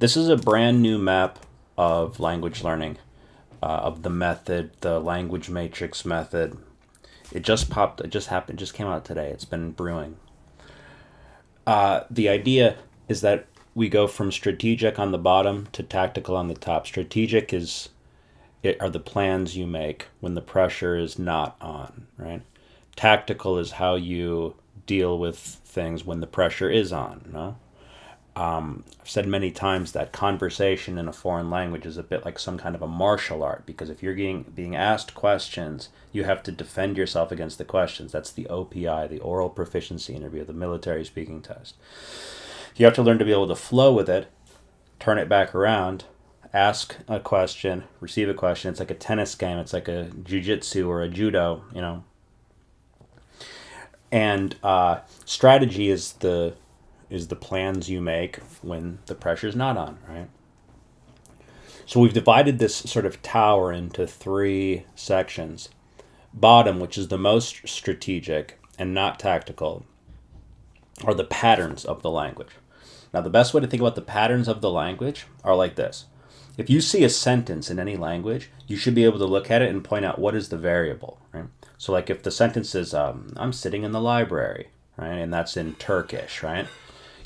This is a brand new map of language learning, of the method, the language matrix method. It just popped, it just happened, just came out today. It's been brewing. The idea is that we go from strategic on the bottom to tactical on the top. Strategic are the plans you make when the pressure is not on, right? Tactical is how you deal with things when the pressure is on, no? I've said many times that conversation in a foreign language is a bit like some kind of a martial art, because if you're being asked questions, you have to defend yourself against the questions. That's the OPI, the oral proficiency interview, the military speaking test. You have to learn to be able to flow with it, turn it back around, ask a question, receive a question. It's like a tennis game. It's like a jiu-jitsu or a judo, you know. And strategy is the plans you make when the pressure's not on, right? So we've divided this sort of tower into three sections. Bottom, which is the most strategic and not tactical, are the patterns of the language. Now, the best way to think about the patterns of the language are like this. If you see a sentence in any language, you should be able to look at it and point out what is the variable, right? So like if the sentence is, I'm sitting in the library, right? And that's in Turkish, right?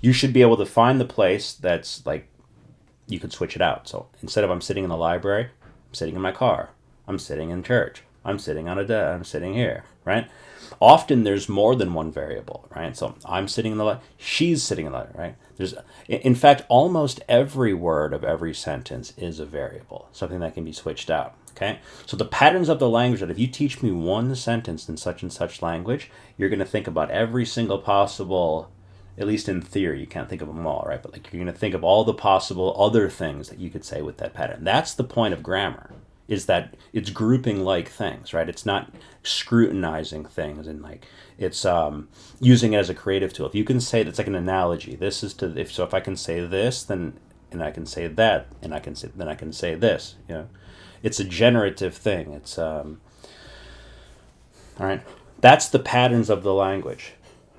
You should be able to find the place that's like, you could switch it out. So instead of I'm sitting in the library, I'm sitting in my car. I'm sitting in church. I'm sitting on a desk. I'm sitting here, right? Often there's more than one variable, right? So I'm sitting in the library. She's sitting in the library, right? In fact, almost every word of every sentence is a variable, something that can be switched out. Okay, so the patterns of the language, that if you teach me one sentence in such and such language, you're going to think about every single possible, at least in theory, you can't think of them all, right? But like you're going to think of all the possible other things that you could say with that pattern. That's the point of grammar, is that it's grouping like things, right? It's not scrutinizing things, and like it's using it as a creative tool. If you can say, that's like an analogy. This is to, if I can say this, then, and I can say that, and I can say this, you know. It's a generative thing. It's all right. That's the patterns of the language.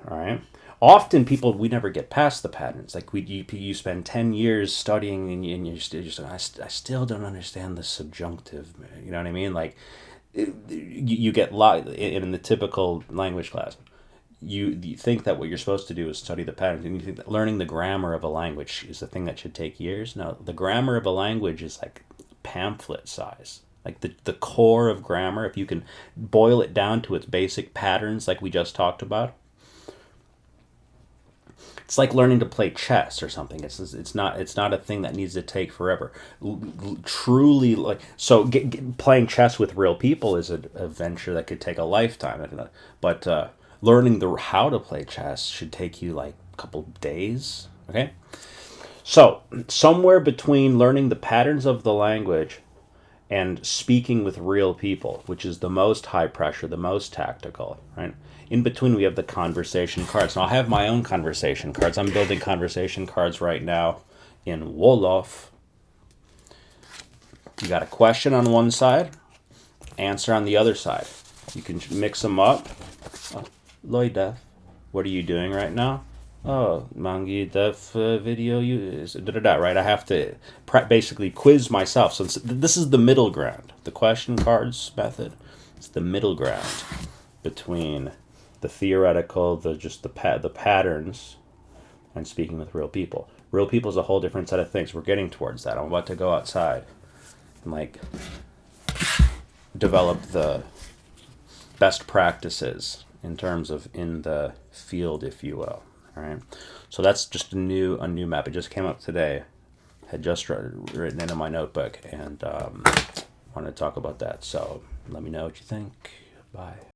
All right. Often we never get past the patterns. Like you spend 10 years studying, and you're just I still don't understand the subjunctive. You know what I mean? Like you get in the typical language class. You think that what you're supposed to do is study the patterns, and you think that learning the grammar of a language is the thing that should take years. No, the grammar of a language is like pamphlet size. Like the core of grammar, if you can boil it down to its basic patterns like we just talked about, it's like learning to play chess or something. It's not a thing that needs to take forever. Truly, like, so playing chess with real people is a venture that could take a lifetime. But learning how to play chess should take you like a couple days. Okay. So, somewhere between learning the patterns of the language and speaking with real people, which is the most high pressure, the most tactical, right? In between, we have the conversation cards. Now, I have my own conversation cards. I'm building conversation cards right now in Wolof. You got a question on one side, answer on the other side. You can mix them up. Loida, what are you doing right now? Oh, Mangi, def video use right? I have to basically quiz myself. So this is the middle ground. The question cards method. It's the middle ground between the theoretical, the patterns, and speaking with real people. Real people is a whole different set of things. We're getting towards that. I'm about to go outside and like develop the best practices in terms of in the field, if you will. All right, so that's just a new map. It just came up today. Had just written it in my notebook, and wanted to talk about that. So let me know what you think. Bye.